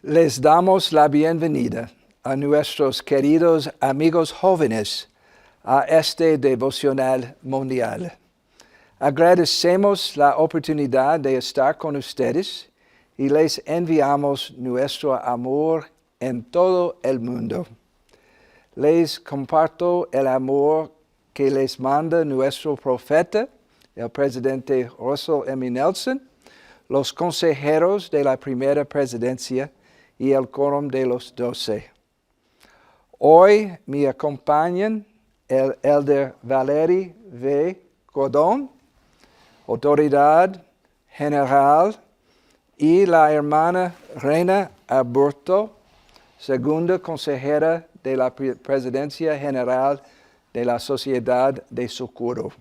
Les damos la bienvenida a nuestros queridos amigos jóvenes a este devocional mundial. Agradecemos la oportunidad de estar con ustedes y les enviamos nuestro amor en todo el mundo. Les comparto el amor que les manda nuestro profeta, el presidente Russell M. Nelson, los consejeros de la primera presidencia y el quórum de los 12. Hoy me acompañan el elder Valery V. Cordón, autoridad general, y la hermana Reina Aburto, segunda consejera de la presidencia general de la Sociedad de Socorro.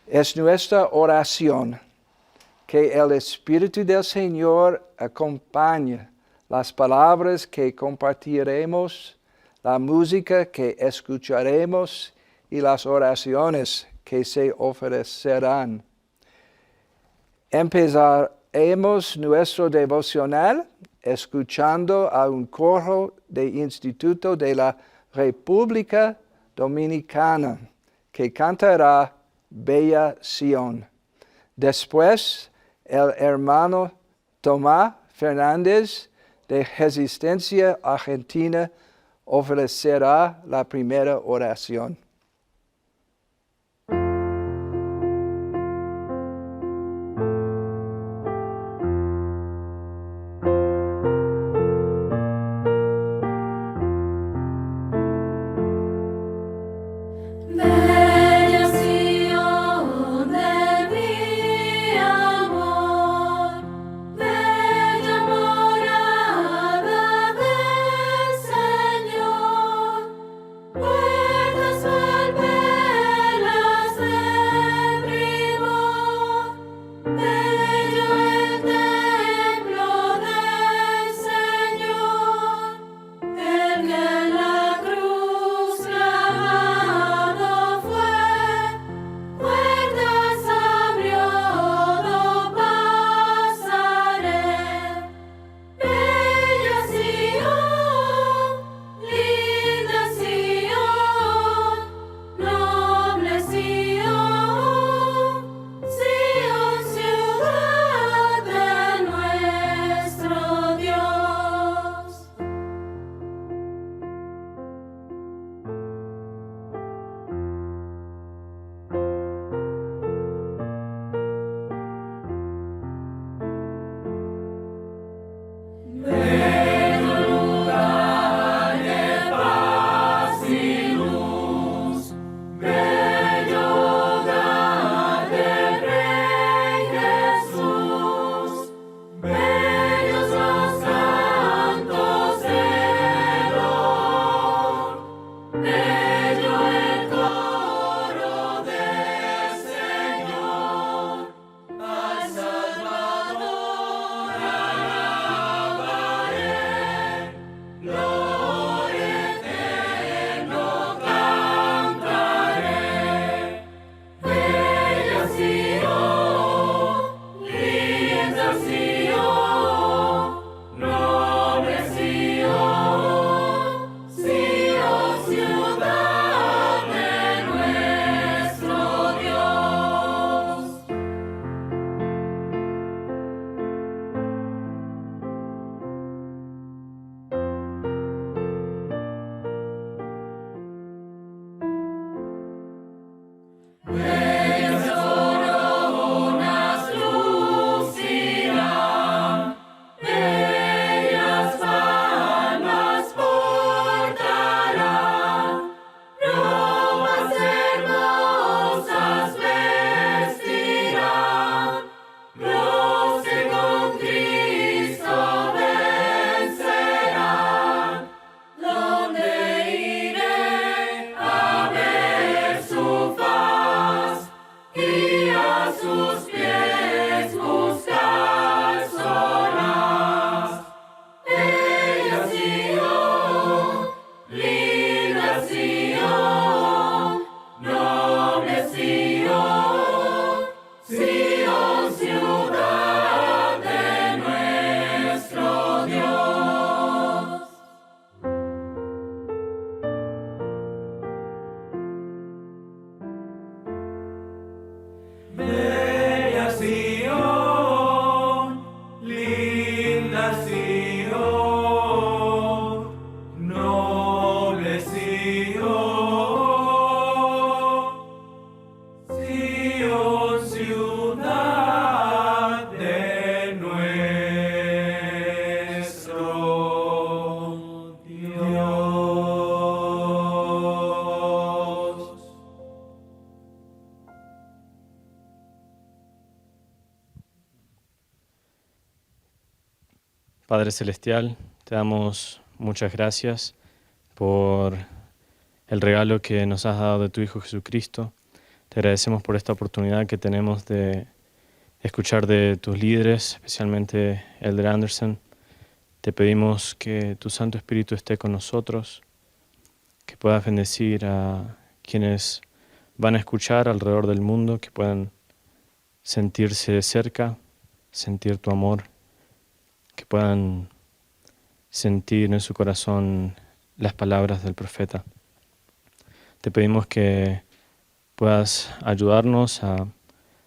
Es nuestra oración que el Espíritu del Señor acompañe las palabras que compartiremos, la música que escucharemos y las oraciones que se ofrecerán. Empezaremos nuestro devocional escuchando a un coro de Instituto de la República Dominicana que cantará Bella Sion. Después, el hermano Tomás Fernández de Resistencia Argentina ofrecerá la primera oración. Padre Celestial, te damos muchas gracias por el regalo que nos has dado de tu Hijo Jesucristo. Te agradecemos por esta oportunidad que tenemos de escuchar de tus líderes, especialmente Elder Anderson. Te pedimos que tu Santo Espíritu esté con nosotros, que puedas bendecir a quienes van a escuchar alrededor del mundo, que puedan sentirse cerca, sentir tu amor, que puedan sentir en su corazón las palabras del profeta. Te pedimos que puedas ayudarnos a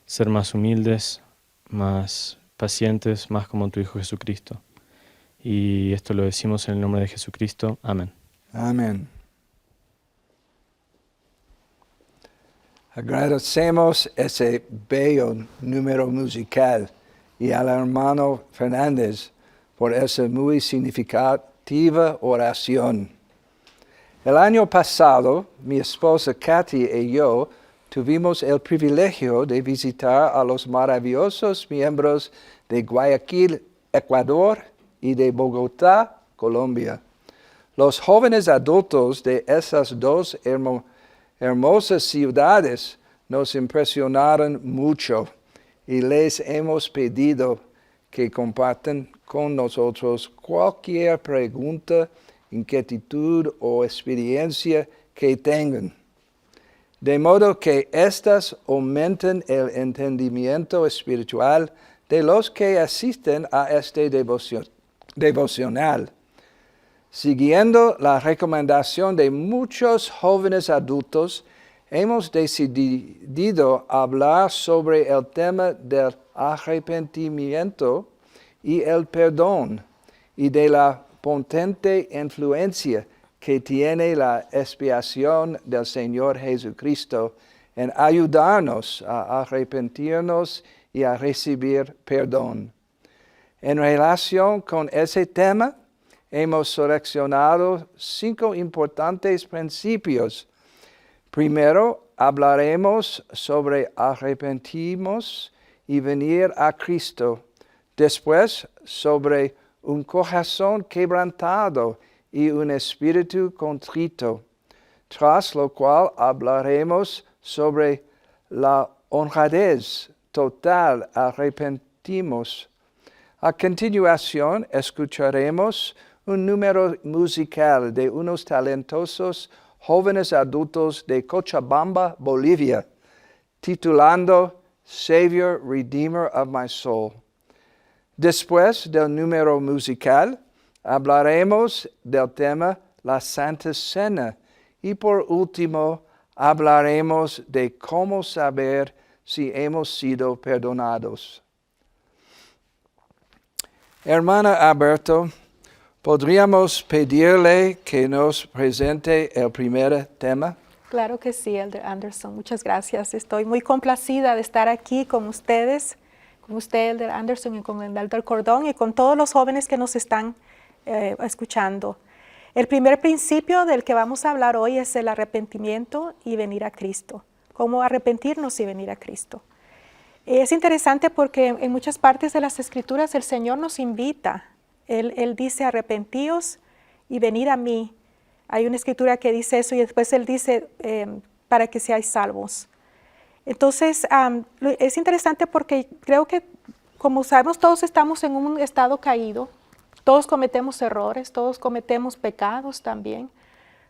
ser más humildes, más pacientes, más como tu Hijo Jesucristo. Y esto lo decimos en el nombre de Jesucristo. Amén. Amén. Agradecemos ese bello número musical y al hermano Fernández por esa muy significativa oración. El año pasado, mi esposa Katy y yo tuvimos el privilegio de visitar a los maravillosos miembros de Guayaquil, Ecuador, y de Bogotá, Colombia. Los jóvenes adultos de esas dos hermosas ciudades nos impresionaron mucho y les hemos pedido que compartan con nosotros cualquier pregunta, inquietud o experiencia que tengan, de modo que éstas aumenten el entendimiento espiritual de los que asisten a este devocional. Siguiendo la recomendación de muchos jóvenes adultos, hemos decidido hablar sobre el tema del arrepentimiento y el perdón y de la potente influencia que tiene la expiación del Señor Jesucristo en ayudarnos a arrepentirnos y a recibir perdón. En relación con ese tema, hemos seleccionado 5 importantes principios. Primero, hablaremos sobre arrepentirnos y venir a Cristo. Después, sobre un corazón quebrantado y un espíritu contrito. Tras lo cual hablaremos sobre la honradez total, arrepentimos. A continuación, escucharemos un número musical de unos talentosos jóvenes adultos de Cochabamba, Bolivia, titulando Savior, Redeemer of My Soul. Después del número musical, hablaremos del tema la Santa Cena y por último, hablaremos de cómo saber si hemos sido perdonados. Hermana Alberto, ¿podríamos pedirle que nos presente el primer tema? Claro que sí, Elder Anderson. Muchas gracias. Estoy muy complacida de estar aquí con ustedes, con usted, Elder Anderson, y con el Elder Cordón, y con todos los jóvenes que nos están escuchando. El primer principio del que vamos a hablar hoy es el arrepentimiento y venir a Cristo. Cómo arrepentirnos y venir a Cristo. Es interesante porque en muchas partes de las Escrituras el Señor nos invita. Él dice, arrepentíos y venid a mí. Hay una escritura que dice eso y después Él dice, para que seáis salvos. Entonces, es interesante porque creo que, como sabemos, todos estamos en un estado caído. Todos cometemos errores, todos cometemos pecados también.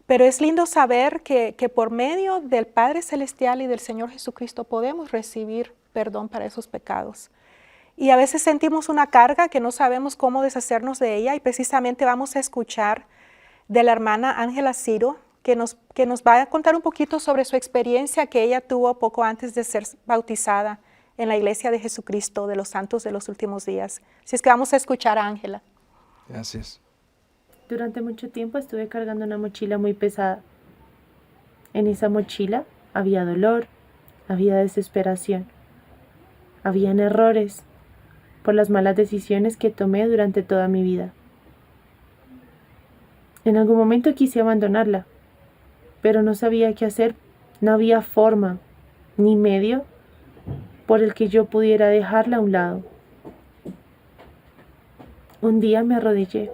Pero es lindo saber que por medio del Padre Celestial y del Señor Jesucristo podemos recibir perdón para esos pecados. Y a veces sentimos una carga que no sabemos cómo deshacernos de ella, y precisamente vamos a escuchar de la hermana Ángela Ciro, que nos va a contar un poquito sobre su experiencia que ella tuvo poco antes de ser bautizada en la Iglesia de Jesucristo de los Santos de los Últimos Días. Así es que vamos a escuchar a Ángela. Gracias. Durante mucho tiempo estuve cargando una mochila muy pesada. En esa mochila había dolor, había desesperación, habían errores por las malas decisiones que tomé durante toda mi vida. En algún momento quise abandonarla, pero no sabía qué hacer. No había forma ni medio por el que yo pudiera dejarla a un lado. Un día me arrodillé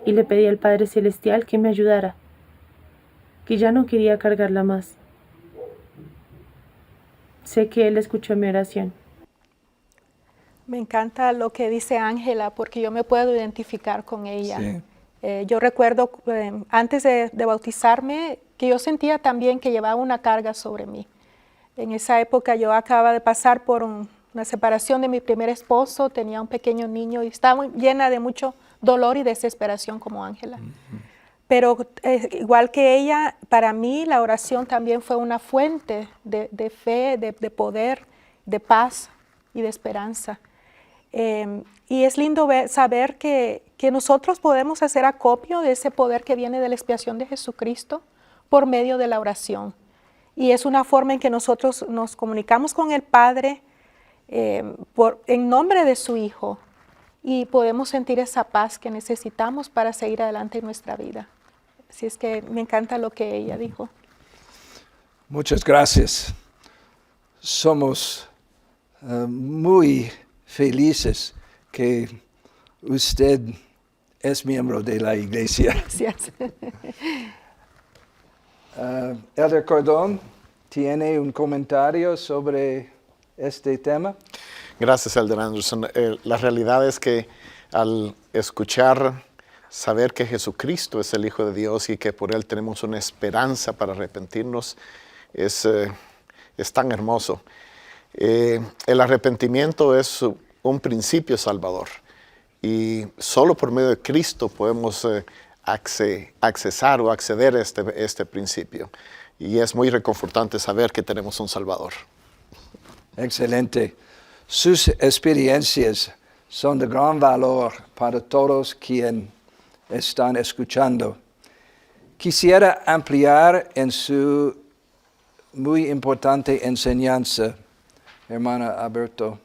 y le pedí al Padre Celestial que me ayudara, que ya no quería cargarla más. Sé que Él escuchó mi oración. Me encanta lo que dice Ángela porque yo me puedo identificar con ella. Sí. Yo recuerdo antes de bautizarme que yo sentía también que llevaba una carga sobre mí. En esa época yo acababa de pasar por una separación de mi primer esposo, tenía un pequeño niño y estaba llena de mucho dolor y desesperación como Ángela. Pero igual que ella, para mí la oración también fue una fuente de fe, de poder, de paz y de esperanza. Y es lindo saber que nosotros podemos hacer acopio de ese poder que viene de la expiación de Jesucristo por medio de la oración. Y es una forma en que nosotros nos comunicamos con el Padre en nombre de su Hijo y podemos sentir esa paz que necesitamos para seguir adelante en nuestra vida. Así es que me encanta lo que ella dijo. Muchas gracias. Somos muy felices que usted es miembro de la iglesia. Gracias. Elder Cordón, ¿tiene un comentario sobre este tema? Gracias, Elder Anderson. La realidad es que al escuchar, saber que Jesucristo es el Hijo de Dios y que por Él tenemos una esperanza para arrepentirnos, es tan hermoso. El arrepentimiento es un principio salvador y solo por medio de Cristo podemos accesar o acceder a este principio. Y es muy reconfortante saber que tenemos un Salvador. Excelente. Sus experiencias son de gran valor para todos quienes están escuchando. Quisiera ampliar en su muy importante enseñanza, hermana Alberto.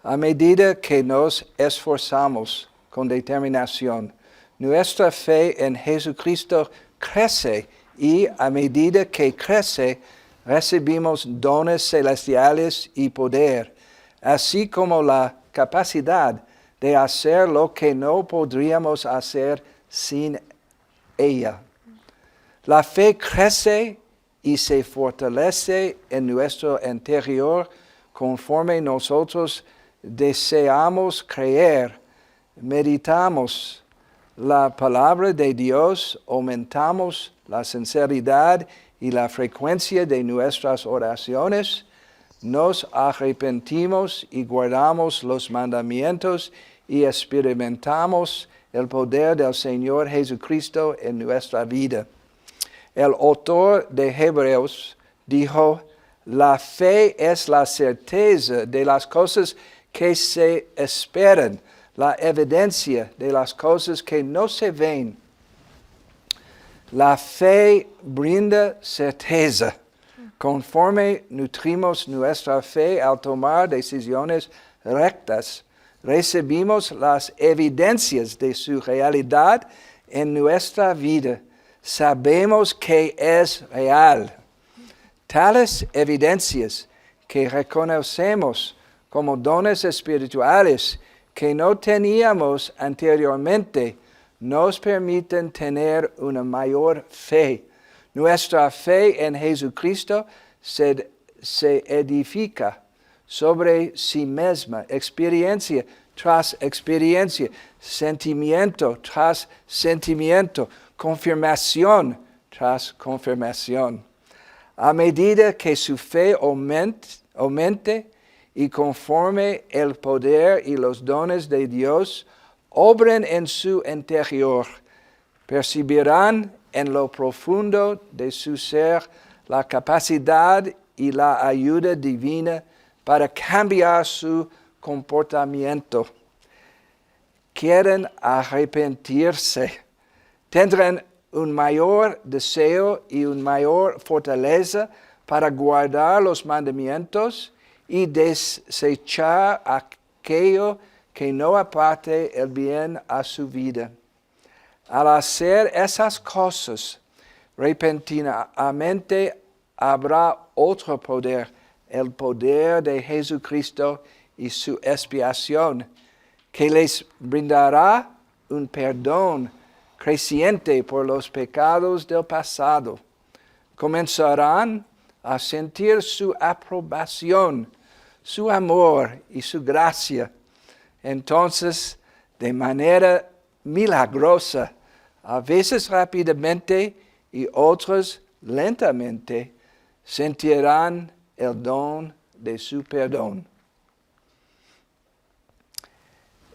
A medida que nos esforzamos con determinación, nuestra fe en Jesucristo crece y a medida que crece, recibimos dones celestiales y poder, así como la capacidad de hacer lo que no podríamos hacer sin ella. La fe crece y se fortalece en nuestro interior conforme nosotros deseamos creer, meditamos la palabra de Dios, aumentamos la sinceridad y la frecuencia de nuestras oraciones, nos arrepentimos y guardamos los mandamientos y experimentamos el poder del Señor Jesucristo en nuestra vida. El autor de Hebreos dijo, la fe es la certeza de las cosas que se esperan, la evidencia de las cosas que no se ven. La fe brinda certeza. Conforme nutrimos nuestra fe al tomar decisiones rectas, recibimos las evidencias de su realidad en nuestra vida. Sabemos que es real. Tales evidencias que reconocemos como dones espirituales que no teníamos anteriormente nos permiten tener una mayor fe. Nuestra fe en Jesucristo se edifica sobre sí misma, experiencia tras experiencia, sentimiento tras sentimiento, confirmación tras confirmación. A medida que su fe aumente y conforme el poder y los dones de Dios obren en su interior, percibirán en lo profundo de su ser la capacidad y la ayuda divina para cambiar su comportamiento. Quieren arrepentirse, tendrán un mayor deseo y una mayor fortaleza para guardar los mandamientos y desechar aquello que no aparte el bien a su vida. Al hacer esas cosas, repentinamente habrá otro poder, el poder de Jesucristo y su expiación, que les brindará un perdón creciente por los pecados del pasado. Comenzarán a sentir su aprobación, su amor y su gracia. Entonces, de manera milagrosa, a veces rápidamente y otras lentamente, sentirán el don de su perdón.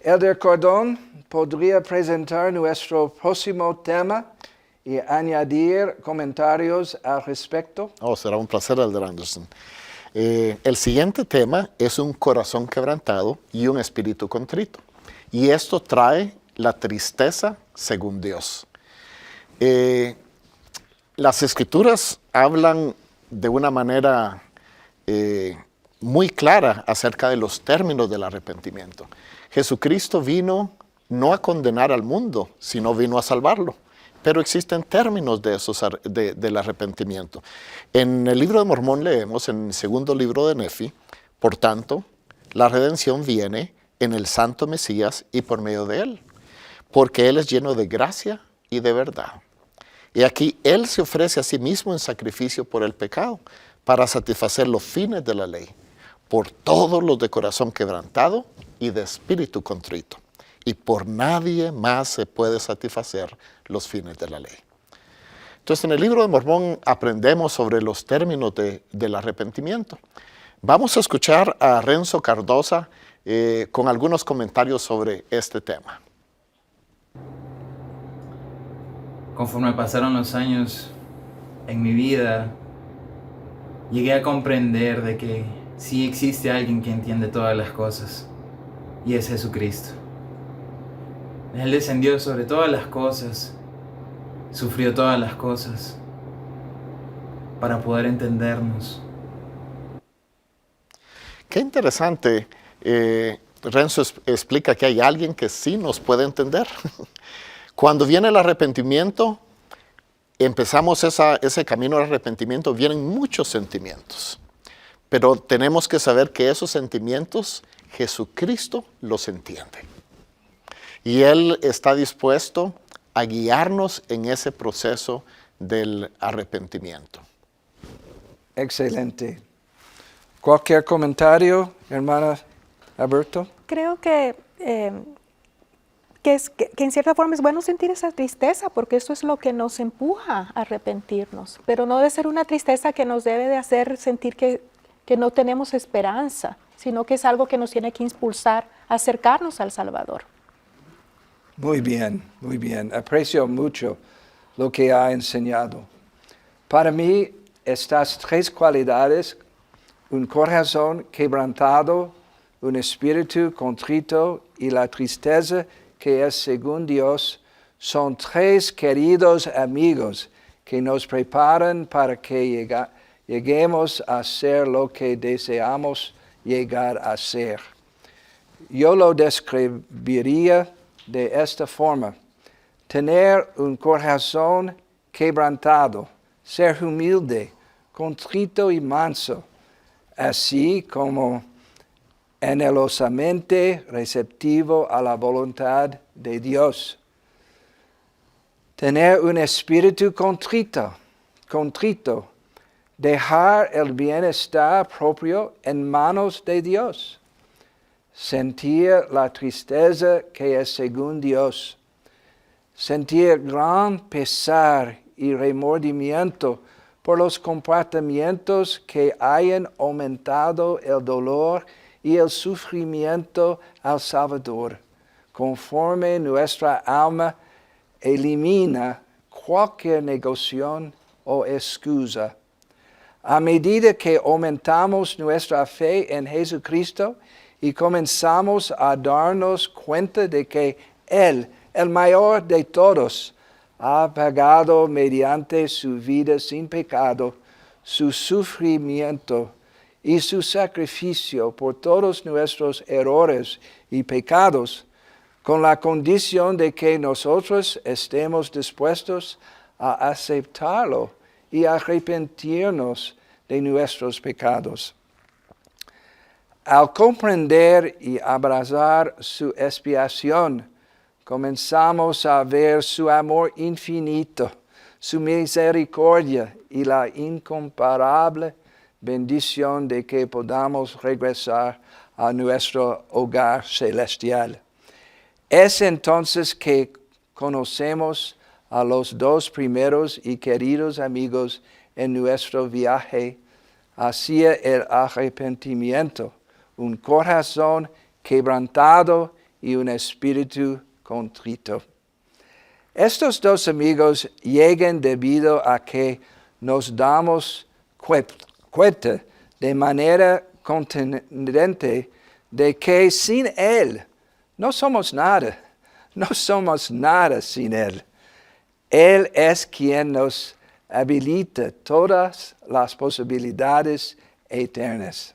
Elder Cordón podría presentar nuestro próximo tema y añadir comentarios al respecto. Será un placer, Elder Anderson. El siguiente tema es un corazón quebrantado y un espíritu contrito. Y esto trae la tristeza según Dios. Las Escrituras hablan de una manera muy clara acerca de los términos del arrepentimiento. Jesucristo vino no a condenar al mundo, sino vino a salvarlo. Pero existen términos del arrepentimiento. En el libro de Mormón leemos, en el segundo libro de Nefi, por tanto, la redención viene en el Santo Mesías y por medio de Él, porque Él es lleno de gracia y de verdad. Y aquí Él se ofrece a sí mismo en sacrificio por el pecado, para satisfacer los fines de la ley, por todos los de corazón quebrantado y de espíritu contrito. Y por nadie más se puede satisfacer los fines de la ley. Entonces, en el libro de Mormón aprendemos sobre los términos del arrepentimiento. Vamos a escuchar a Renzo Cardosa con algunos comentarios sobre este tema. Conforme pasaron los años en mi vida, llegué a comprender de que sí existe alguien que entiende todas las cosas, y es Jesucristo. Él descendió sobre todas las cosas, sufrió todas las cosas, para poder entendernos. Qué interesante. Renzo explica que hay alguien que sí nos puede entender. Cuando viene el arrepentimiento, empezamos ese camino al arrepentimiento, vienen muchos sentimientos. Pero tenemos que saber que esos sentimientos, Jesucristo los entiende. Y Él está dispuesto a guiarnos en ese proceso del arrepentimiento. Excelente. ¿Cualquier comentario, hermana Alberto? Creo que en cierta forma es bueno sentir esa tristeza, porque eso es lo que nos empuja a arrepentirnos, pero no debe ser una tristeza que nos debe de hacer sentir que no tenemos esperanza, sino que es algo que nos tiene que impulsar a acercarnos al Salvador. Muy bien, muy bien. Aprecio mucho lo que ha enseñado. Para mí, estas tres cualidades, un corazón quebrantado, un espíritu contrito y la tristeza que es según Dios, son tres queridos amigos que nos preparan para que lleguemos a ser lo que deseamos llegar a ser. Yo lo describiría de esta forma: tener un corazón quebrantado, ser humilde, contrito y manso, así como anhelosamente receptivo a la voluntad de Dios. Tener un espíritu contrito, dejar el bienestar propio en manos de Dios. Sentir la tristeza que es según Dios. Sentir gran pesar y remordimiento por los comportamientos que hayan aumentado el dolor y el sufrimiento al Salvador, conforme nuestra alma elimina cualquier negación o excusa. A medida que aumentamos nuestra fe en Jesucristo y comenzamos a darnos cuenta de que Él, el mayor de todos, ha pagado mediante su vida sin pecado, su sufrimiento y su sacrificio por todos nuestros errores y pecados, con la condición de que nosotros estemos dispuestos a aceptarlo y arrepentirnos de nuestros pecados. Al comprender y abrazar su expiación, comenzamos a ver su amor infinito, su misericordia y la incomparable bendición de que podamos regresar a nuestro hogar celestial. Es entonces que conocemos a los dos primeros y queridos amigos en nuestro viaje hacia el arrepentimiento, un corazón quebrantado y un espíritu contrito. Estos dos amigos llegan debido a que nos damos cuenta de manera contundente de que sin Él no somos nada sin Él. Él es quien nos habilita todas las posibilidades eternas.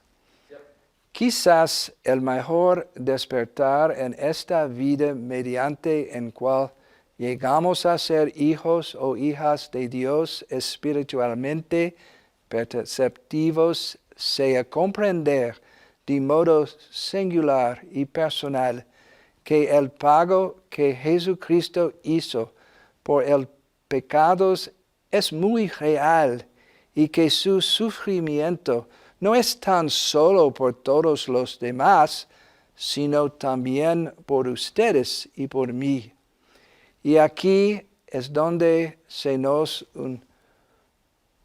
Quizás el mejor despertar en esta vida mediante el cual llegamos a ser hijos o hijas de Dios espiritualmente perceptivos sea comprender de modo singular y personal que el pago que Jesucristo hizo por el pecado es muy real y que su sufrimiento no es tan solo por todos los demás, sino también por ustedes y por mí. Y aquí es donde se nos une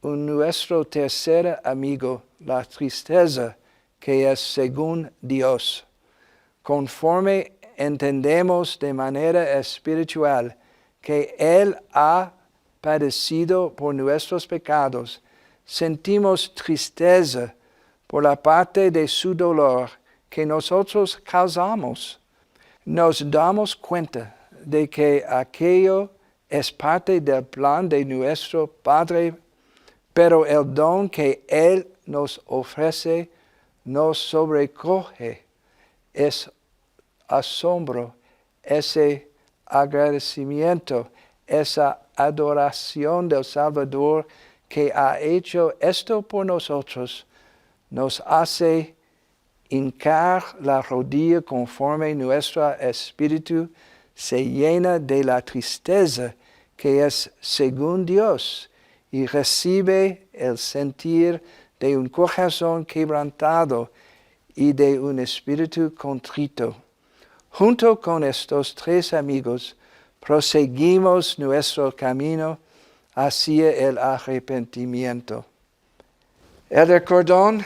nuestro tercer amigo, la tristeza, que es según Dios. Conforme entendemos de manera espiritual que Él ha padecido por nuestros pecados, sentimos tristeza por la parte de su dolor que nosotros causamos. Nos damos cuenta de que aquello es parte del plan de nuestro Padre, pero el don que Él nos ofrece nos sobrecoge. Es asombro, ese agradecimiento, esa adoración del Salvador que ha hecho esto por nosotros, nos hace hincar la rodilla conforme nuestro espíritu se llena de la tristeza que es según Dios y recibe el sentir de un corazón quebrantado y de un espíritu contrito. Junto con estos tres amigos, proseguimos nuestro camino hacia el arrepentimiento. Elder Cordón,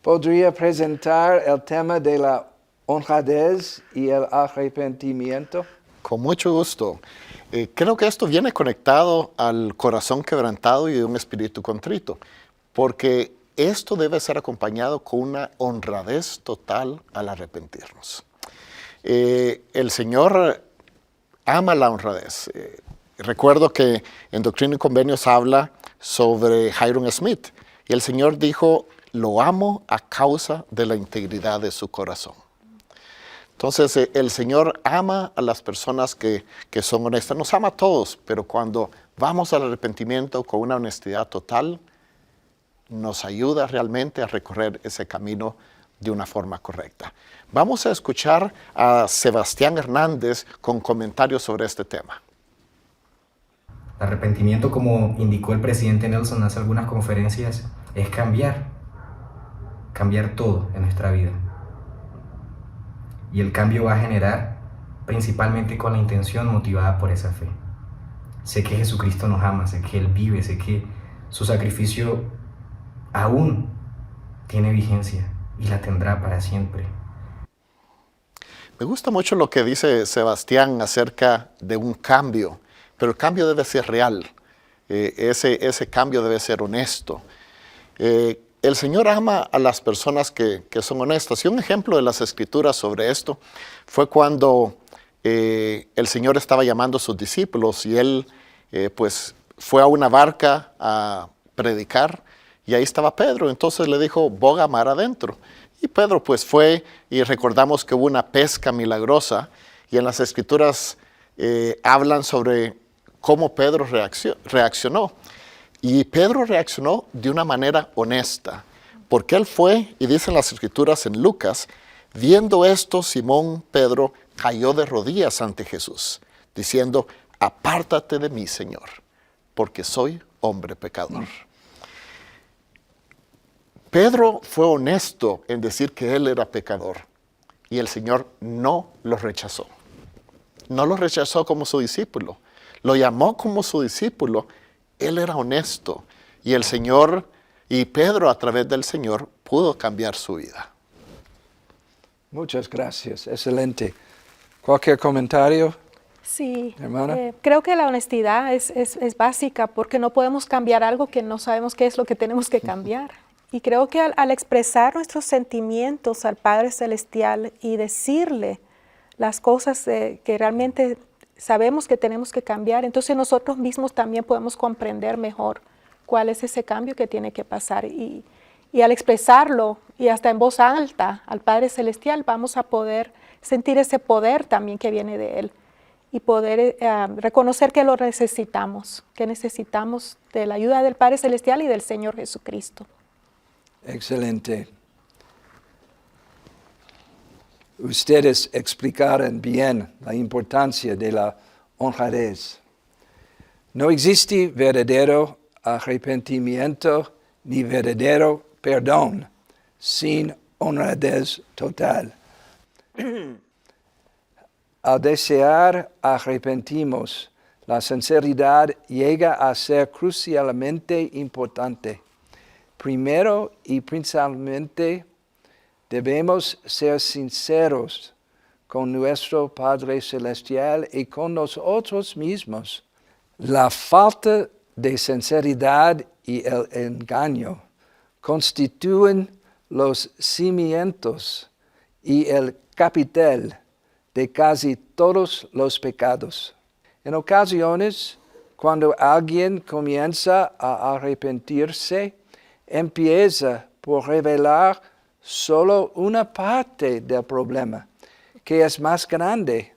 ¿podría presentar el tema de la honradez y el arrepentimiento? Con mucho gusto. Creo que esto viene conectado al corazón quebrantado y de un espíritu contrito, porque esto debe ser acompañado con una honradez total al arrepentirnos. El Señor ama la honradez. Recuerdo que en Doctrina y Convenios habla sobre Hyrum Smith, y el Señor dijo, lo amo a causa de la integridad de su corazón. Entonces, el Señor ama a las personas que son honestas, nos ama a todos, pero cuando vamos al arrepentimiento con una honestidad total, nos ayuda realmente a recorrer ese camino de una forma correcta. Vamos a escuchar a Sebastián Hernández con comentarios sobre este tema. El arrepentimiento, como indicó el presidente Nelson hace algunas conferencias, es cambiar todo en nuestra vida. Y el cambio va a generar principalmente con la intención motivada por esa fe. Sé que Jesucristo nos ama, sé que Él vive, sé que su sacrificio aún tiene vigencia y la tendrá para siempre. Me gusta mucho lo que dice Sebastián acerca de un cambio, pero el cambio debe ser real. Ese cambio debe ser honesto. El Señor ama a las personas que son honestas. Y un ejemplo de las Escrituras sobre esto fue cuando el Señor estaba llamando a sus discípulos y Él pues fue a una barca a predicar y ahí estaba Pedro. Entonces le dijo, boga mar adentro. Y Pedro pues fue y recordamos que hubo una pesca milagrosa y en las Escrituras hablan sobre cómo Pedro reaccionó. Y Pedro reaccionó de una manera honesta, Porque él fue, y dicen las escrituras en Lucas, viendo esto, Simón Pedro cayó de rodillas ante Jesús, diciendo, apártate de mí, Señor, porque soy hombre pecador. Pedro fue honesto en decir que él era pecador, y el Señor no lo rechazó. No lo rechazó como su discípulo, lo llamó como su discípulo. Él era honesto, y el Señor, y Pedro a través del Señor, pudo cambiar su vida. Muchas gracias, excelente. ¿Cualquier comentario? Sí, Hermana. creo que la honestidad es básica porque no podemos cambiar algo que no sabemos qué es lo que tenemos que cambiar. Y creo que al expresar nuestros sentimientos al Padre Celestial y decirle las cosas que realmente sabemos que tenemos que cambiar, entonces nosotros mismos también podemos comprender mejor cuál es ese cambio que tiene que pasar. Y al expresarlo, y hasta en voz alta al Padre Celestial, vamos a poder sentir ese poder también que viene de Él y poder reconocer que lo necesitamos, que necesitamos de la ayuda del Padre Celestial y del Señor Jesucristo. Excelente. Ustedes explicaron bien la importancia de la honradez. No existe verdadero arrepentimiento ni verdadero perdón sin honradez total. Al desear arrepentimos, la sinceridad llega a ser crucialmente importante. Primero y principalmente debemos ser sinceros con nuestro Padre Celestial y con nosotros mismos. La falta de sinceridad y el engaño constituyen los cimientos y el capital de casi todos los pecados. En ocasiones, cuando alguien comienza a arrepentirse, empieza por revelar solo una parte del problema, que es más grande.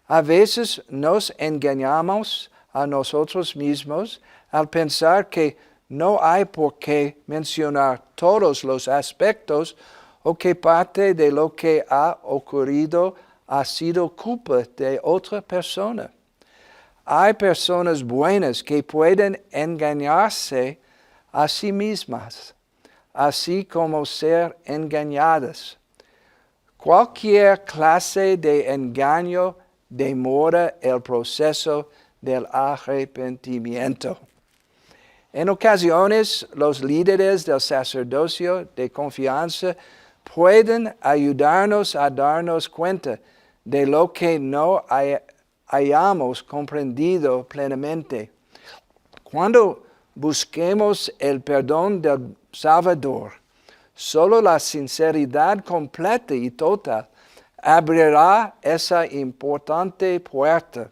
A veces nos engañamos a nosotros mismos al pensar que no hay por qué mencionar todos los aspectos o que parte de lo que ha ocurrido ha sido culpa de otra persona. Hay personas buenas que pueden engañarse a sí mismas, así como ser engañadas. Cualquier clase de engaño demora el proceso del arrepentimiento. En ocasiones, los líderes del sacerdocio de confianza pueden ayudarnos a darnos cuenta de lo que no hayamos comprendido plenamente. Cuando busquemos el perdón del Salvador, solo la sinceridad completa y total abrirá esa importante puerta.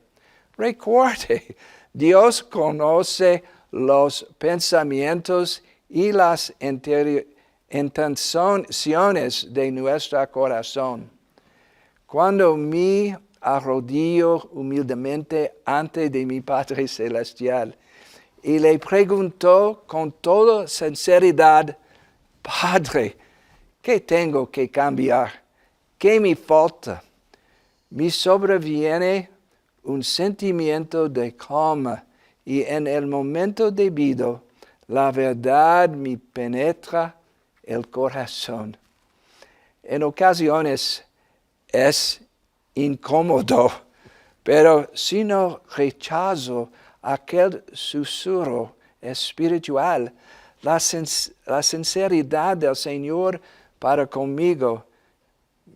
Recuerde, Dios conoce los pensamientos y las intenciones de nuestro corazón. Cuando me arrodillo humildemente ante de mi Padre Celestial y le pregunto con toda sinceridad, Padre, ¿qué tengo que cambiar? ¿Qué me falta? Me sobreviene un sentimiento de calma y en el momento debido la verdad me penetra el corazón. En ocasiones es incómodo, pero si no rechazo aquel susurro espiritual, la sinceridad del Señor para conmigo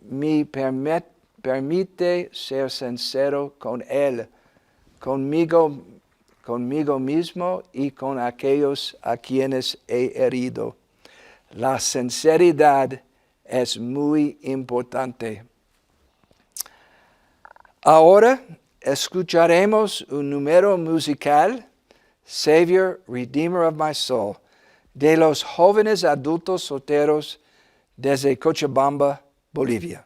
me permite ser sincero con Él, conmigo mismo y con aquellos a quienes he herido. La sinceridad es muy importante. Ahora escucharemos un número musical, Savior, Redeemer of my Soul, de los jóvenes adultos solteros desde Cochabamba, Bolivia.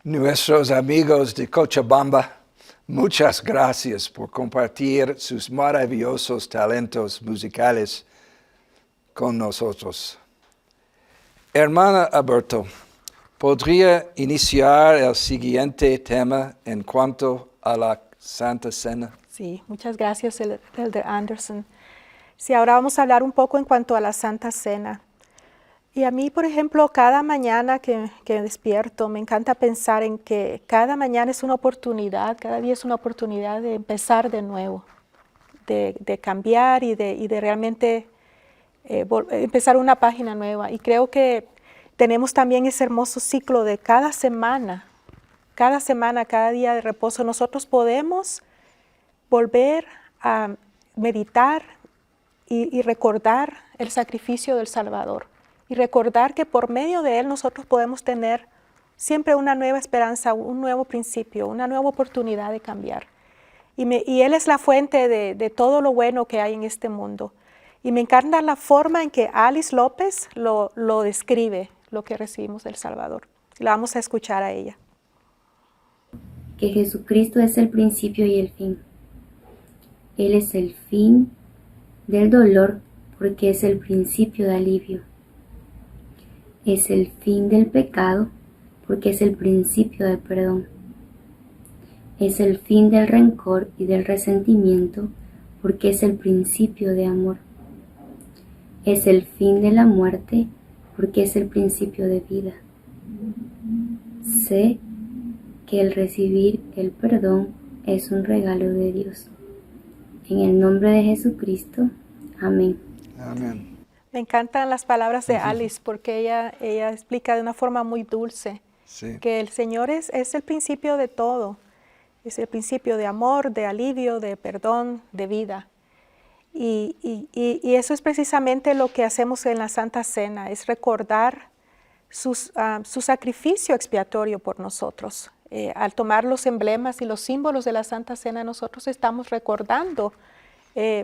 Nuestros amigos de Cochabamba, muchas gracias por compartir sus maravillosos talentos musicales con nosotros. Hermana Alberto, ¿podría iniciar el siguiente tema en cuanto a la Santa Cena? Sí, muchas gracias, Elder Anderson. Sí, ahora vamos a hablar un poco en cuanto a la Santa Cena. Y a mí, por ejemplo, cada mañana que despierto, me encanta pensar en que cada mañana es una oportunidad, cada día es una oportunidad de empezar de nuevo, de cambiar y de realmente empezar una página nueva. Y creo que tenemos también ese hermoso ciclo de cada semana, cada día de reposo. Nosotros podemos volver a meditar y recordar el sacrificio del Salvador. Y recordar que por medio de Él nosotros podemos tener siempre una nueva esperanza, un nuevo principio, una nueva oportunidad de cambiar. Y Él es la fuente de todo lo bueno que hay en este mundo. Y me encanta la forma en que Alice López lo describe, lo que recibimos del Salvador. La vamos a escuchar a ella. Que Jesucristo es el principio y el fin. Él es el fin del dolor porque es el principio de alivio. Es el fin del pecado porque es el principio del perdón. Es el fin del rencor y del resentimiento porque es el principio de amor. Es el fin de la muerte porque es el principio de vida. Sé que el recibir el perdón es un regalo de Dios. En el nombre de Jesucristo, amén. Amén. Me encantan las palabras de Alice porque ella explica de una forma muy dulce que el Señor es el principio de todo. Es el principio de amor, de alivio, de perdón, de vida. Y eso es precisamente lo que hacemos en la Santa Cena, es recordar su sacrificio expiatorio por nosotros. Al tomar los emblemas y los símbolos de la Santa Cena, nosotros estamos recordando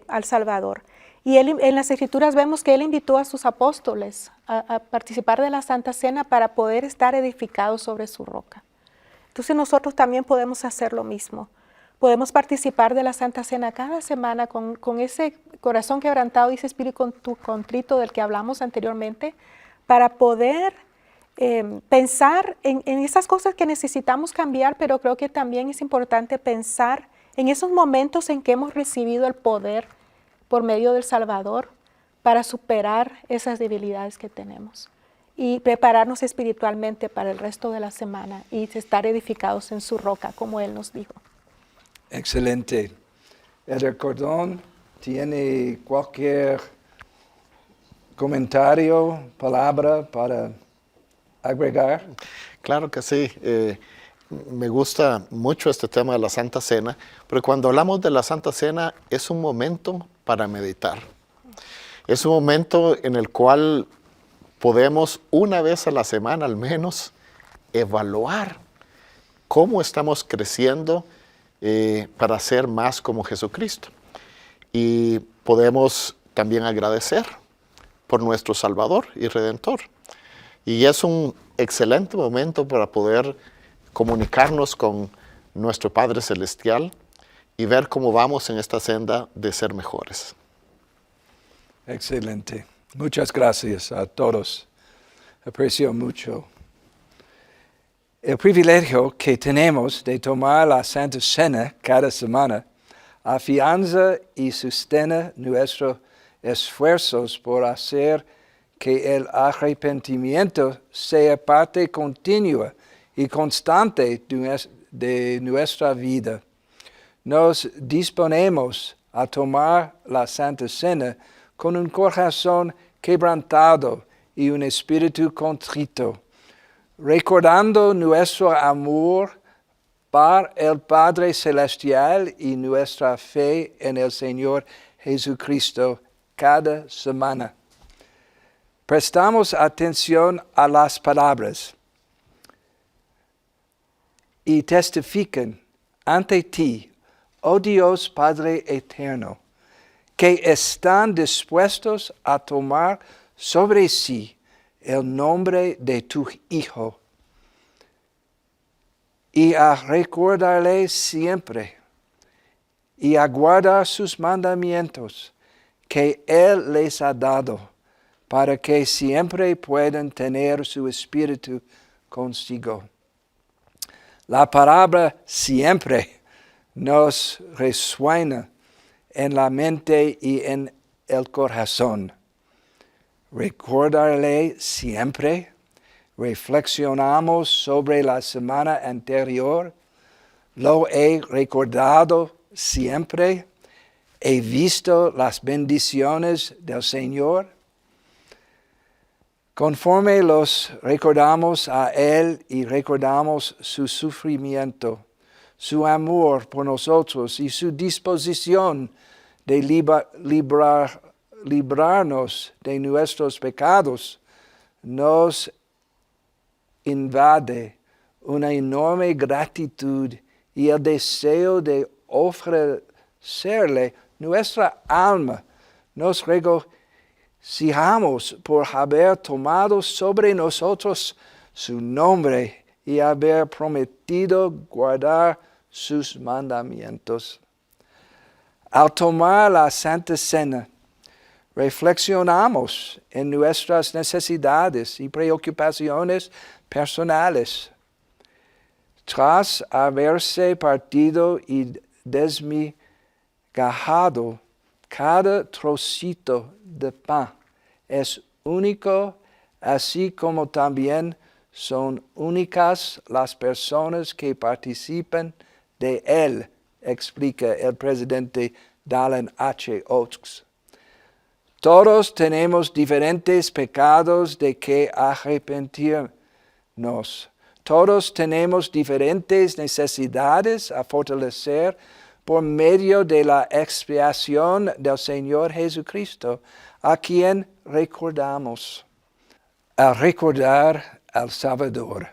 al Salvador. Y en las Escrituras vemos que Él invitó a sus apóstoles a participar de la Santa Cena para poder estar edificados sobre su roca. Entonces nosotros también podemos hacer lo mismo. Podemos participar de la Santa Cena cada semana con ese corazón quebrantado y ese espíritu contrito del que hablamos anteriormente, para poder pensar en esas cosas que necesitamos cambiar, pero creo que también es importante pensar en esos momentos en que hemos recibido el poder por medio del Salvador para superar esas debilidades que tenemos y prepararnos espiritualmente para el resto de la semana y estar edificados en su roca, como Él nos dijo. Excelente. Elder Cordón, ¿tiene cualquier comentario, palabra para agregar? Claro que sí. Me gusta mucho este tema de la Santa Cena, pero cuando hablamos de la Santa Cena es un momento para meditar. Es un momento en el cual podemos una vez a la semana al menos evaluar cómo estamos creciendo para ser más como Jesucristo. Y podemos también agradecer por nuestro Salvador y Redentor. Y es un excelente momento para poder comunicarnos con nuestro Padre Celestial y ver cómo vamos en esta senda de ser mejores. Excelente. Muchas gracias a todos. Aprecio mucho el privilegio que tenemos de tomar la Santa Cena cada semana. Afianza y sostiene nuestros esfuerzos por hacer que el arrepentimiento sea parte continua y constante de nuestra vida. Nos disponemos a tomar la Santa Cena con un corazón quebrantado y un espíritu contrito, recordando nuestro amor para el Padre Celestial y nuestra fe en el Señor Jesucristo cada semana. Prestamos atención a las palabras y testifican ante ti, oh Dios Padre eterno, que están dispuestos a tomar sobre sí el nombre de tu Hijo y a recordarle siempre y a guardar sus mandamientos que Él les ha dado, para que siempre puedan tener su espíritu consigo. La palabra siempre nos resuena en la mente y en el corazón. Recordarle siempre. Reflexionamos sobre la semana anterior. Lo he recordado siempre. He visto las bendiciones del Señor. Conforme los recordamos a Él y recordamos su sufrimiento, su amor por nosotros y su disposición de librarnos de nuestros pecados, nos invade una enorme gratitud y el deseo de ofrecerle nuestra alma. Nos regocijamos por haber tomado sobre nosotros su nombre y haber prometido guardar sus mandamientos. Al tomar la Santa Cena, reflexionamos en nuestras necesidades y preocupaciones personales. Tras haberse partido y desmigajado, cada trocito de pan es único, así como también son únicas las personas que participan de él, explica el presidente Dallin H. Oaks. Todos tenemos diferentes pecados de que arrepentirnos. Todos tenemos diferentes necesidades a fortalecer por medio de la expiación del Señor Jesucristo, a quien recordamos. Al recordar al Salvador,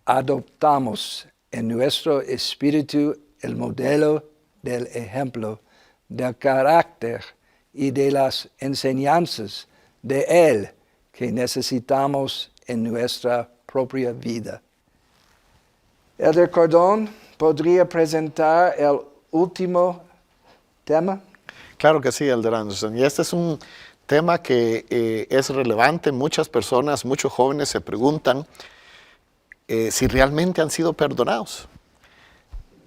adoptamos en nuestro espíritu el modelo del ejemplo, del carácter y de las enseñanzas de Él que necesitamos en nuestra propia vida. Elder Cordón, ¿podría presentar el último tema? Claro que sí, Elder Anderson. Y este es un tema que es relevante. Muchas personas, muchos jóvenes se preguntan si realmente han sido perdonados.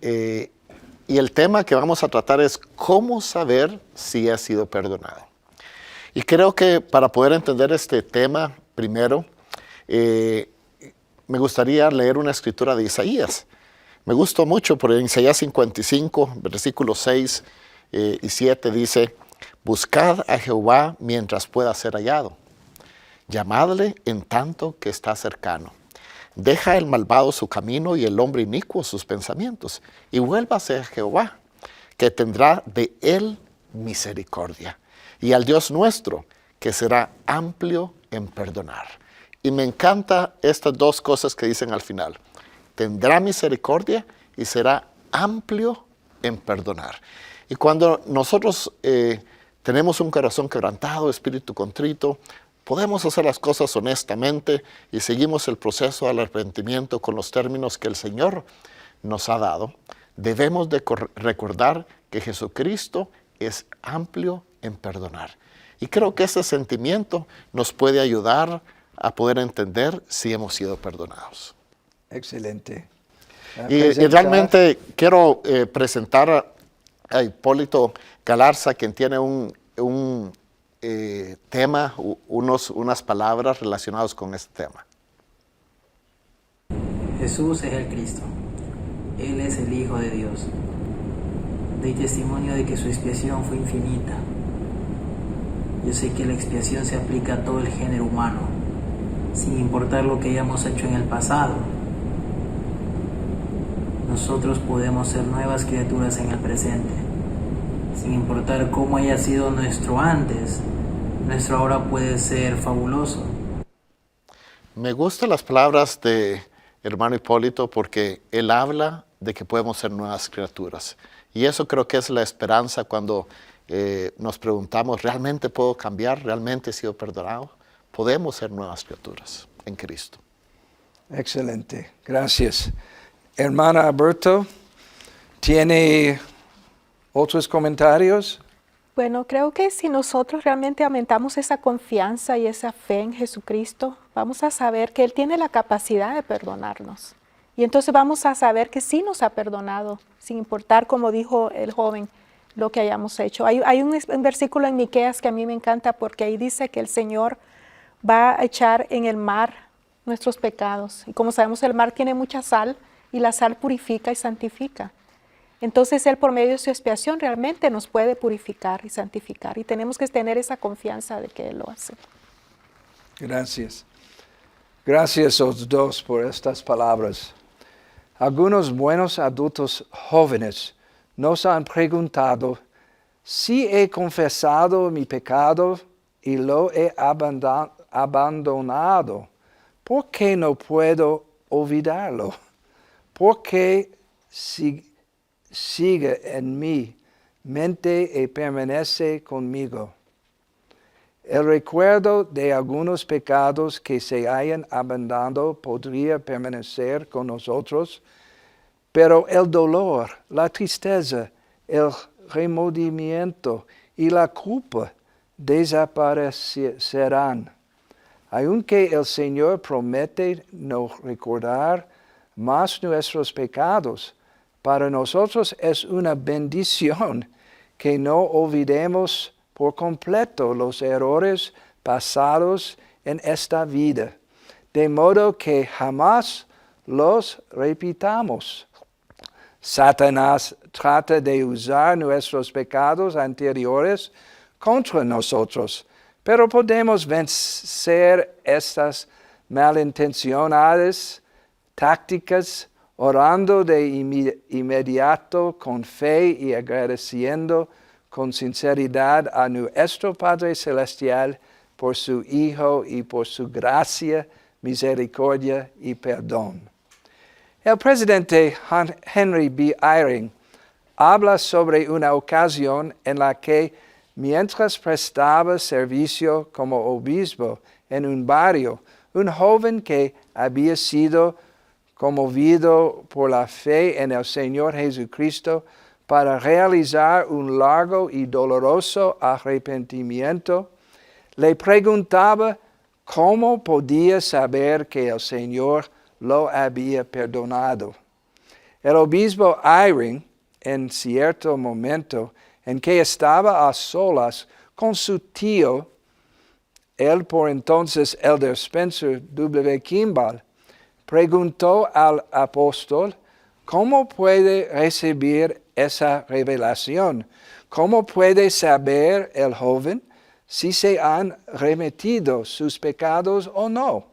Y el tema que vamos a tratar es cómo saber si ha sido perdonado. Y creo que para poder entender este tema, primero, me gustaría leer una escritura de Isaías. Me gustó mucho, porque en Isaías 55, versículos 6 y 7 dice: buscad a Jehová mientras pueda ser hallado. Llamadle en tanto que está cercano. Deja el malvado su camino y el hombre inicuo sus pensamientos, y vuélvase a Jehová, que tendrá de él misericordia, y al Dios nuestro, que será amplio en perdonar. Y me encanta estas dos cosas que dicen al final: tendrá misericordia y será amplio en perdonar. Y cuando nosotros tenemos un corazón quebrantado, espíritu contrito, podemos hacer las cosas honestamente y seguimos el proceso del arrepentimiento con los términos que el Señor nos ha dado. Debemos de recordar que Jesucristo es amplio en perdonar. Y creo que ese sentimiento nos puede ayudar a poder entender si hemos sido perdonados. Excelente. Y realmente quiero presentar a Hipólito Galarza, quien tiene un tema, unas palabras relacionadas con este tema. Jesús es el Cristo. Él es el Hijo de Dios. Doy testimonio de que su expiación fue infinita. Yo sé que la expiación se aplica a todo el género humano, sin importar lo que hayamos hecho en el pasado. Nosotros podemos ser nuevas criaturas en el presente, sin importar cómo haya sido nuestro antes. Nuestro ahora puede ser fabuloso. Me gustan las palabras de hermano Hipólito porque él habla de que podemos ser nuevas criaturas. Y eso creo que es la esperanza cuando nos preguntamos, ¿realmente puedo cambiar? ¿Realmente he sido perdonado? Podemos ser nuevas criaturas en Cristo. Excelente, gracias. Hermana Alberto, ¿tiene otros comentarios? Bueno, creo que si nosotros realmente aumentamos esa confianza y esa fe en Jesucristo, vamos a saber que Él tiene la capacidad de perdonarnos. Y entonces vamos a saber que sí nos ha perdonado, sin importar, como dijo el joven, lo que hayamos hecho. Hay un versículo en Miqueas que a mí me encanta porque ahí dice que el Señor va a echar en el mar nuestros pecados. Y como sabemos, el mar tiene mucha sal y la sal purifica y santifica. Entonces Él por medio de su expiación realmente nos puede purificar y santificar y tenemos que tener esa confianza de que Él lo hace. Gracias. Gracias a los dos por estas palabras. Algunos buenos adultos jóvenes nos han preguntado si he confesado mi pecado y lo he abandonado. ¿Por qué no puedo olvidarlo? ¿Por qué sigue en mi mente y permanece conmigo? El recuerdo de algunos pecados que se hayan abandonado podría permanecer con nosotros, pero el dolor, la tristeza, el remordimiento y la culpa desaparecerán. Aunque el Señor promete no recordar más nuestros pecados, para nosotros es una bendición que no olvidemos por completo los errores pasados en esta vida, de modo que jamás los repitamos. Satanás trata de usar nuestros pecados anteriores contra nosotros, pero podemos vencer estas malintencionadas tácticas orando de inmediato con fe y agradeciendo con sinceridad a nuestro Padre Celestial por su Hijo y por su gracia, misericordia y perdón. El presidente Henry B. Eyring habla sobre una ocasión en la que, mientras prestaba servicio como obispo en un barrio, un joven que había sido conmovido por la fe en el Señor Jesucristo para realizar un largo y doloroso arrepentimiento, le preguntaba cómo podía saber que el Señor lo había perdonado. El obispo Eyring, en cierto momento en que estaba a solas con su tío, el por entonces elder Spencer W. Kimball, preguntó al apóstol cómo puede recibir esa revelación, cómo puede saber el joven si se han remitido sus pecados o no.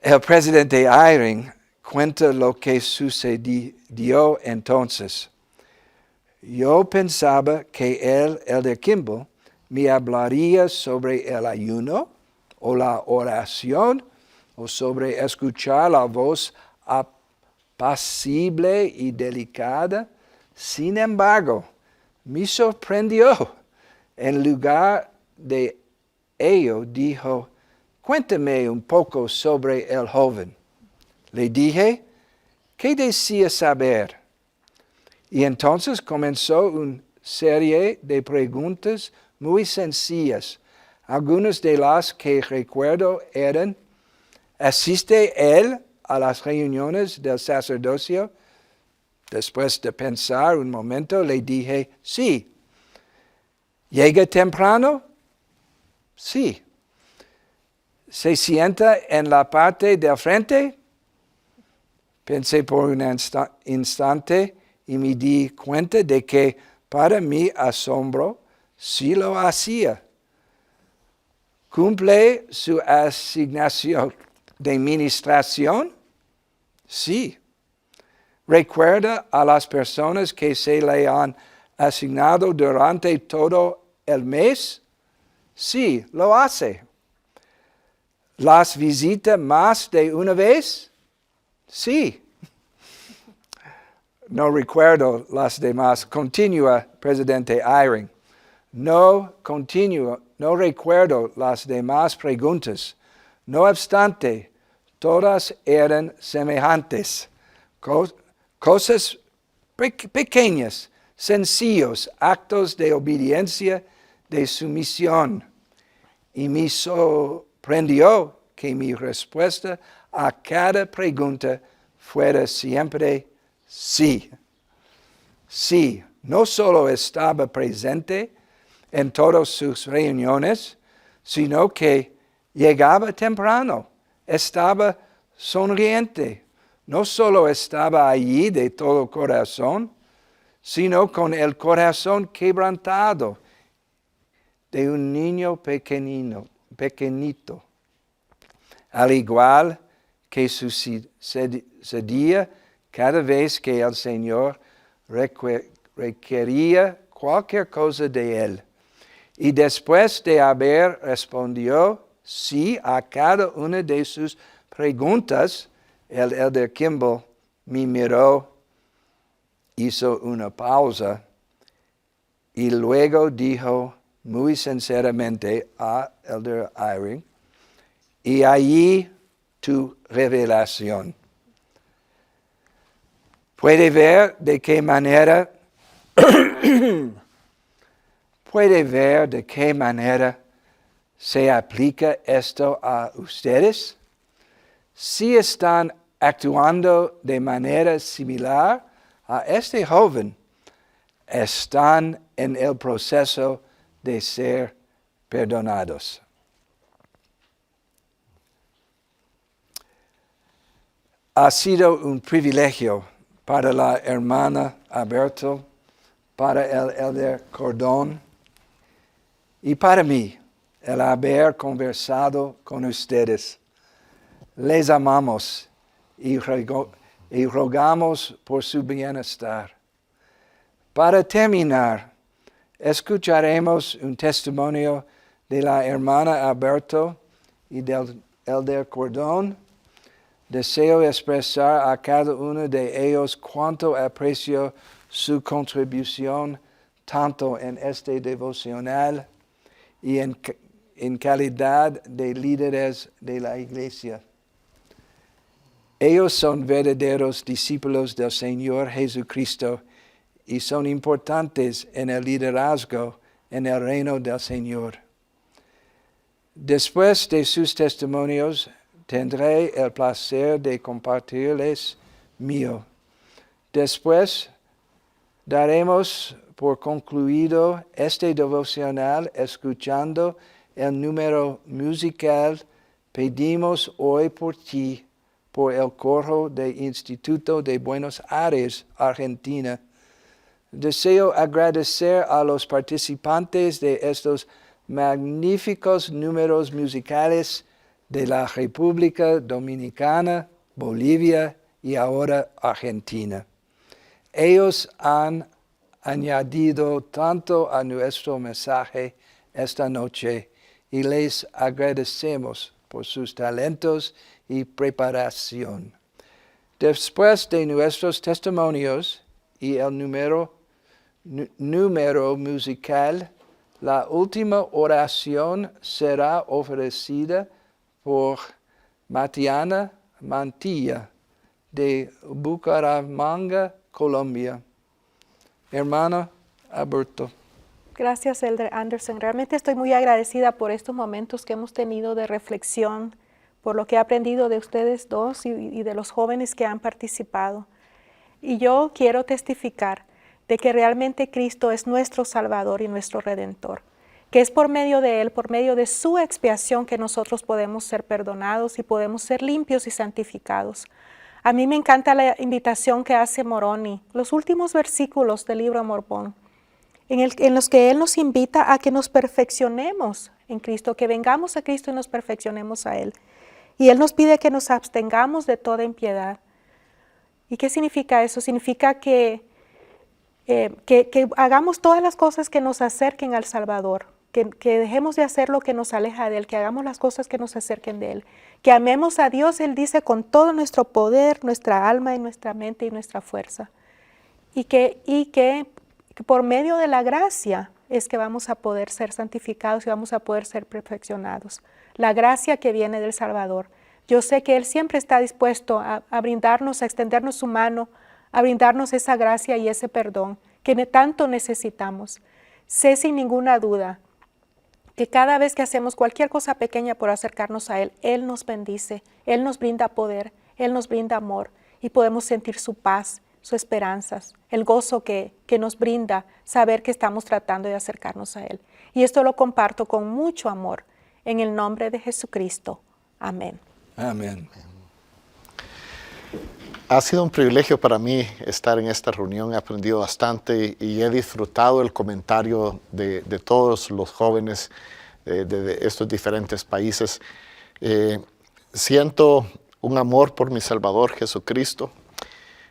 El presidente Eyring cuenta lo que sucedió entonces. Yo pensaba que el elder Kimball me hablaría sobre el ayuno o la oración o sobre escuchar la voz apacible y delicada. Sin embargo, me sorprendió. En lugar de ello, dijo, cuéntame un poco sobre el joven. Le dije, ¿qué desea saber? Y entonces comenzó una serie de preguntas muy sencillas. Algunas de las que recuerdo eran, ¿asiste él a las reuniones del sacerdocio? Después de pensar un momento, le dije, sí. ¿Llega temprano? Sí. ¿Se sienta en la parte del frente? Pensé por un instante y me di cuenta de que, para mi asombro, sí lo hacía. ¿Cumple su asignación de ministración? Sí. ¿Recuerda a las personas que se le han asignado durante todo el mes? Sí, lo hace. ¿Las visita más de una vez? Sí. No recuerdo las demás. Continúa, presidente Eyring. No recuerdo las demás preguntas. No obstante, todas eran semejantes, cosas pequeñas, sencillos, actos de obediencia, de sumisión. Y me sorprendió que mi respuesta a cada pregunta fuera siempre sí. Sí, no solo estaba presente en todas sus reuniones, sino que llegaba temprano, estaba sonriente. No solo estaba allí de todo corazón, sino con el corazón quebrantado de un niño pequeñito. Al igual que sucedía cada vez que el Señor requería cualquier cosa de él. Y después de haber respondido sí a cada una de sus preguntas, el elder Kimball me miró, hizo una pausa y luego dijo muy sinceramente a elder Eyring, y allí tu revelación. Puede ver de qué manera se aplica esto a ustedes. Si están actuando de manera similar a este joven, están en el proceso de ser perdonados. Ha sido un privilegio para la hermana Alberto, para el elder Cordón y para mí el haber conversado con ustedes. Les amamos y rogamos por su bienestar. Para terminar, escucharemos un testimonio de la hermana Alberto y del elder Cordón. Deseo expresar a cada uno de ellos cuánto aprecio su contribución tanto en este devocional y en calidad de líderes de la iglesia. Ellos son verdaderos discípulos del Señor Jesucristo y son importantes en el liderazgo en el reino del Señor. Después de sus testimonios, tendré el placer de compartirles mío. Después daremos por concluido este devocional escuchando el número musical Pedimos hoy por ti, por el coro del Instituto de Buenos Aires, Argentina. Deseo agradecer a los participantes de estos magníficos números musicales de la República Dominicana, Bolivia y ahora Argentina. Ellos han añadido tanto a nuestro mensaje esta noche y les agradecemos por sus talentos y preparación. Después de nuestros testimonios y el número musical, la última oración será ofrecida por Matiana Mantilla de Bucaramanga, Colombia. Hermano Alberto. Gracias, elder Anderson. Realmente estoy muy agradecida por estos momentos que hemos tenido de reflexión, por lo que he aprendido de ustedes dos y de los jóvenes que han participado. Y yo quiero testificar de que realmente Cristo es nuestro Salvador y nuestro Redentor, que es por medio de Él, por medio de su expiación, que nosotros podemos ser perdonados y podemos ser limpios y santificados. A mí me encanta la invitación que hace Moroni, los últimos versículos del libro Mormón, en los que Él nos invita a que nos perfeccionemos en Cristo, que vengamos a Cristo y nos perfeccionemos a Él. Y Él nos pide que nos abstengamos de toda impiedad. ¿Y qué significa eso? Significa que hagamos todas las cosas que nos acerquen al Salvador, que dejemos de hacer lo que nos aleja de Él, que hagamos las cosas que nos acerquen de Él, que amemos a Dios, Él dice, con todo nuestro poder, nuestra alma y nuestra mente y nuestra fuerza. Y que por medio de la gracia es que vamos a poder ser santificados y vamos a poder ser perfeccionados. La gracia que viene del Salvador. Yo sé que Él siempre está dispuesto a brindarnos, a extendernos su mano, a brindarnos esa gracia y ese perdón que tanto necesitamos. Sé sin ninguna duda que cada vez que hacemos cualquier cosa pequeña por acercarnos a Él, Él nos bendice, Él nos brinda poder, Él nos brinda amor y podemos sentir su paz, sus esperanzas, el gozo que nos brinda saber que estamos tratando de acercarnos a Él. Y esto lo comparto con mucho amor en el nombre de Jesucristo. Amén. Amén. Ha sido un privilegio para mí estar en esta reunión, he aprendido bastante y he disfrutado el comentario de todos los jóvenes de estos diferentes países. Siento un amor por mi Salvador Jesucristo.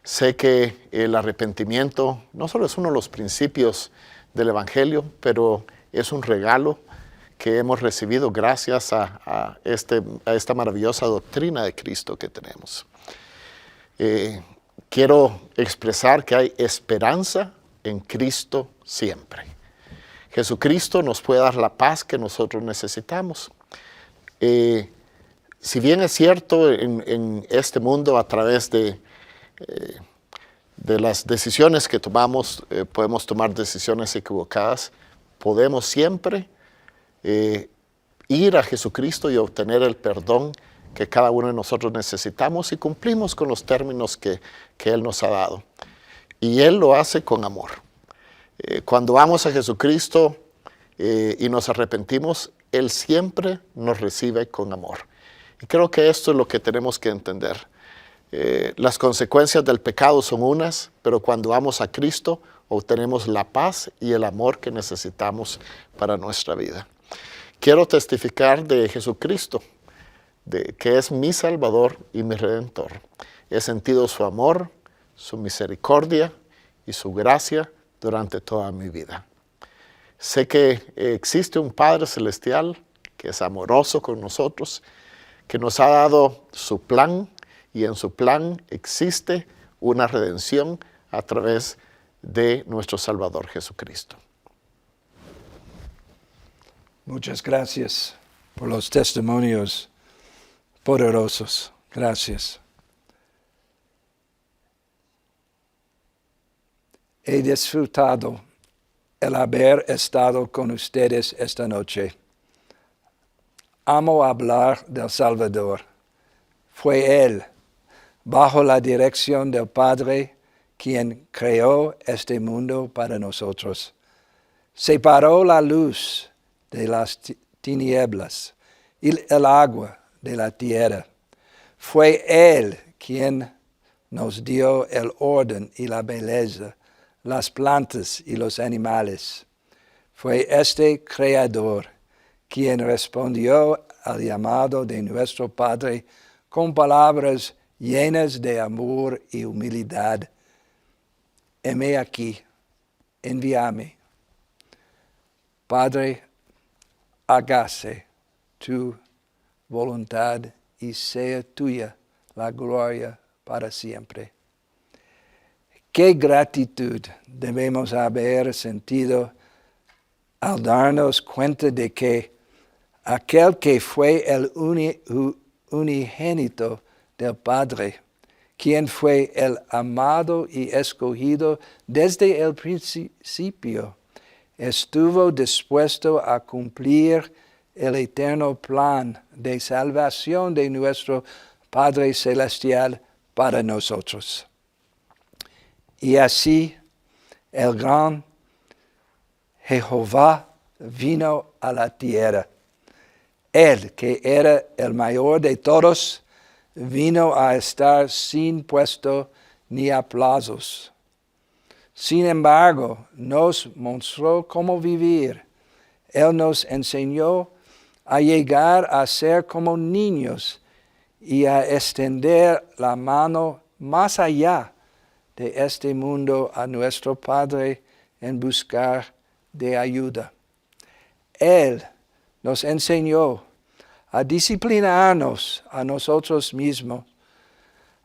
Sé que el arrepentimiento no solo es uno de los principios del Evangelio, pero es un regalo que hemos recibido gracias a esta maravillosa doctrina de Cristo que tenemos. Quiero expresar que hay esperanza en Cristo siempre. Jesucristo nos puede dar la paz que nosotros necesitamos. Si bien es cierto en este mundo a través de las decisiones que tomamos, podemos tomar decisiones equivocadas, podemos siempre ir a Jesucristo y obtener el perdón que cada uno de nosotros necesitamos y cumplimos con los términos que Él nos ha dado. Y Él lo hace con amor. Cuando vamos a Jesucristo y nos arrepentimos, Él siempre nos recibe con amor. Y creo que esto es lo que tenemos que entender. Las consecuencias del pecado son unas, pero cuando vamos a Cristo obtenemos la paz y el amor que necesitamos para nuestra vida. Quiero testificar de Jesucristo, que es mi Salvador y mi Redentor. He sentido su amor, su misericordia y su gracia durante toda mi vida. Sé que existe un Padre Celestial que es amoroso con nosotros, que nos ha dado su plan y en su plan existe una redención a través de nuestro Salvador Jesucristo. Muchas gracias por los testimonios poderosos. Gracias. He disfrutado el haber estado con ustedes esta noche. Amo hablar del Salvador. Fue Él, bajo la dirección del Padre, quien creó este mundo para nosotros. Separó la luz de las tinieblas y el agua de la tierra. Fue Él quien nos dio el orden y la belleza, las plantas y los animales. Fue este Creador quien respondió al llamado de nuestro Padre con palabras llenas de amor y humildad. Heme aquí, envíame. Padre, hágase tu voluntad y sea tuya la gloria para siempre. Qué gratitud debemos haber sentido al darnos cuenta de que aquel que fue el unigénito del Padre, quien fue el amado y escogido desde el principio, estuvo dispuesto a cumplir el eterno plan de salvación de nuestro Padre Celestial para nosotros. Y así el gran Jehová vino a la tierra. Él, que era el mayor de todos, vino a estar sin puesto ni aplausos. Sin embargo, nos mostró cómo vivir. Él nos enseñó a llegar a ser como niños y a extender la mano más allá de este mundo a nuestro Padre en buscar de ayuda. Él nos enseñó a disciplinarnos a nosotros mismos,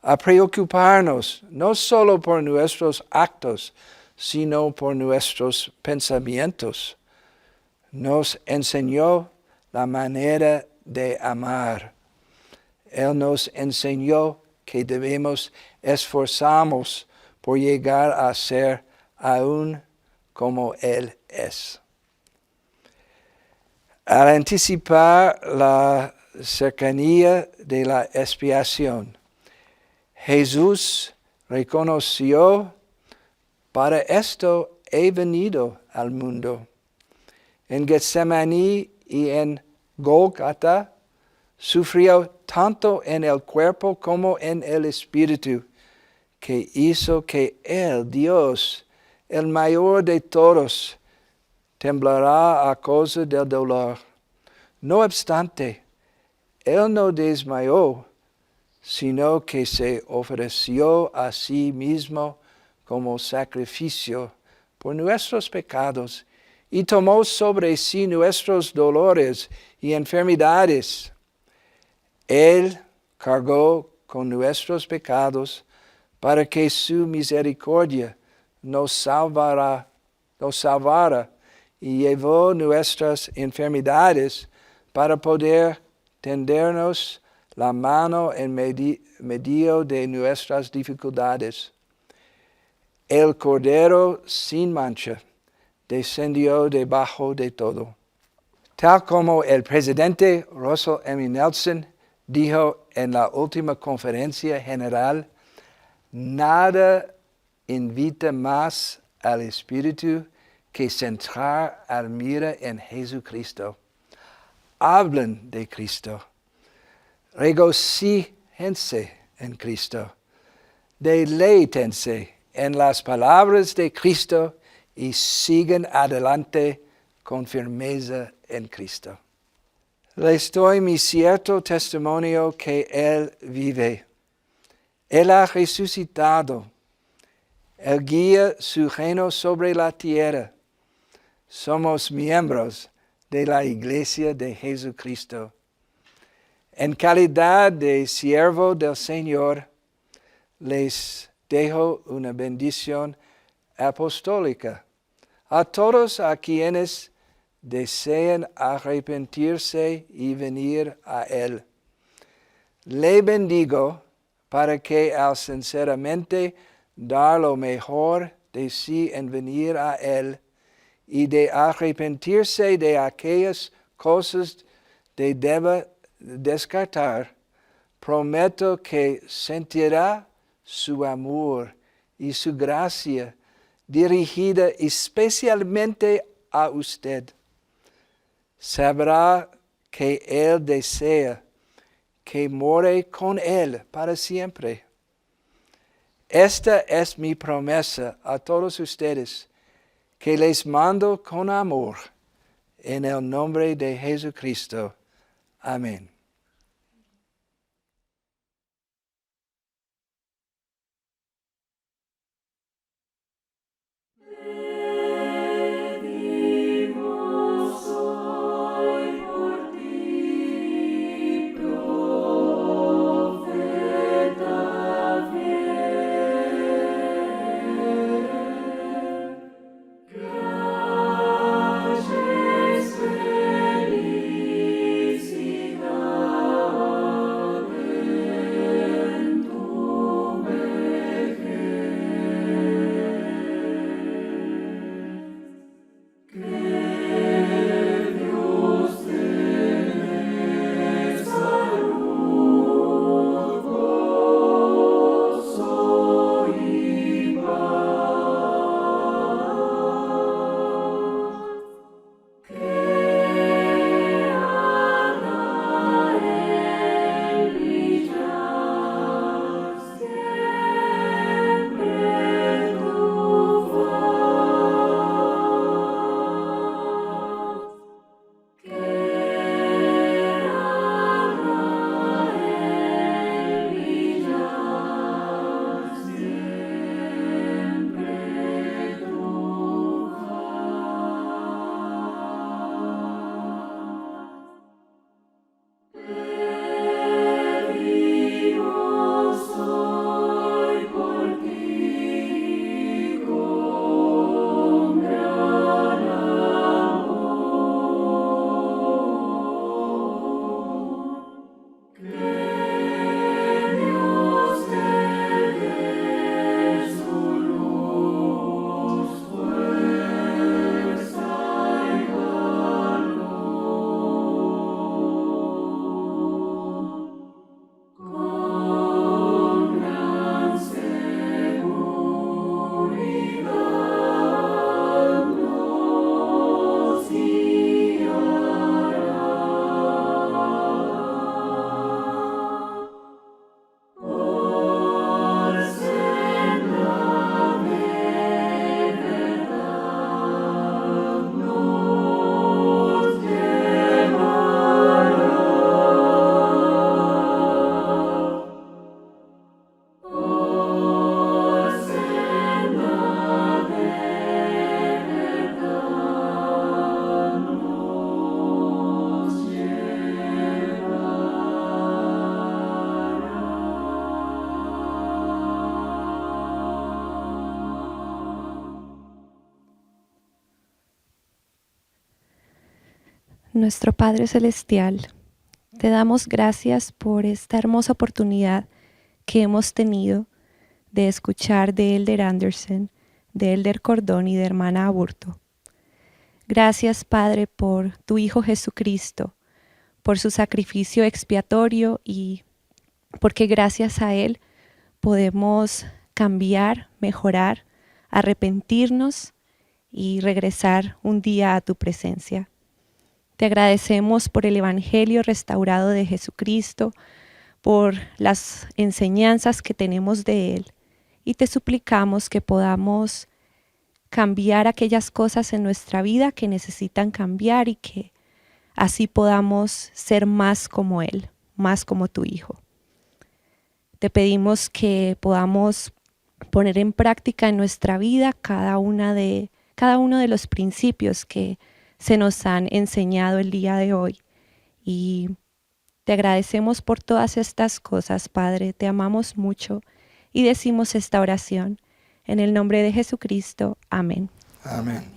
a preocuparnos no solo por nuestros actos, sino por nuestros pensamientos. Nos enseñó la manera de amar. Él nos enseñó que debemos esforzarnos por llegar a ser aún como Él es. Al anticipar la cercanía de la expiación, Jesús reconoció, para esto he venido al mundo. En Getsemaní y en Gólgota sufrió tanto en el cuerpo como en el espíritu, que hizo que Él, Dios, el mayor de todos, temblará a causa del dolor. No obstante, Él no desmayó, sino que se ofreció a sí mismo como sacrificio por nuestros pecados y tomó sobre sí nuestros dolores y enfermedades. Él cargó con nuestros pecados para que su misericordia nos salvara y llevó nuestras enfermedades para poder tendernos la mano en medio de nuestras dificultades. El Cordero sin mancha descendió debajo de todo. Tal como el presidente Russell M. Nelson dijo en la última conferencia general, nada invita más al espíritu que centrar al mira en Jesucristo. Hablen de Cristo. Regocíjense en Cristo. Deleítense en las palabras de Cristo y sigan adelante con firmeza en Cristo. Les doy mi cierto testimonio que Él vive. Él ha resucitado. Él guía su reino sobre la tierra. Somos miembros de la Iglesia de Jesucristo. En calidad de siervo del Señor, les dejo una bendición apostólica a todos a quienes deseen arrepentirse y venir a Él. Le bendigo para que al sinceramente dar lo mejor de sí en venir a Él y de arrepentirse de aquellas cosas que deba descartar, prometo que sentirá su amor y su gracia dirigida especialmente a usted. Sabrá que Él desea que more con Él para siempre. Esta es mi promesa a todos ustedes, que les mando con amor, en el nombre de Jesucristo. Amén. Felicidad. Nuestro Padre Celestial, te damos gracias por esta hermosa oportunidad que hemos tenido de escuchar de Elder Anderson, de Elder Cordón y de hermana Aburto. Gracias, Padre, por tu Hijo Jesucristo, por su sacrificio expiatorio y porque gracias a Él podemos cambiar, mejorar, arrepentirnos y regresar un día a tu presencia. Te agradecemos por el Evangelio restaurado de Jesucristo, por las enseñanzas que tenemos de Él, y te suplicamos que podamos cambiar aquellas cosas en nuestra vida que necesitan cambiar y que así podamos ser más como Él, más como tu Hijo. Te pedimos que podamos poner en práctica en nuestra vida cada uno de los principios que se nos han enseñado el día de hoy. Y te agradecemos por todas estas cosas, Padre. Te amamos mucho y decimos esta oración en el nombre de Jesucristo. Amén. Amén.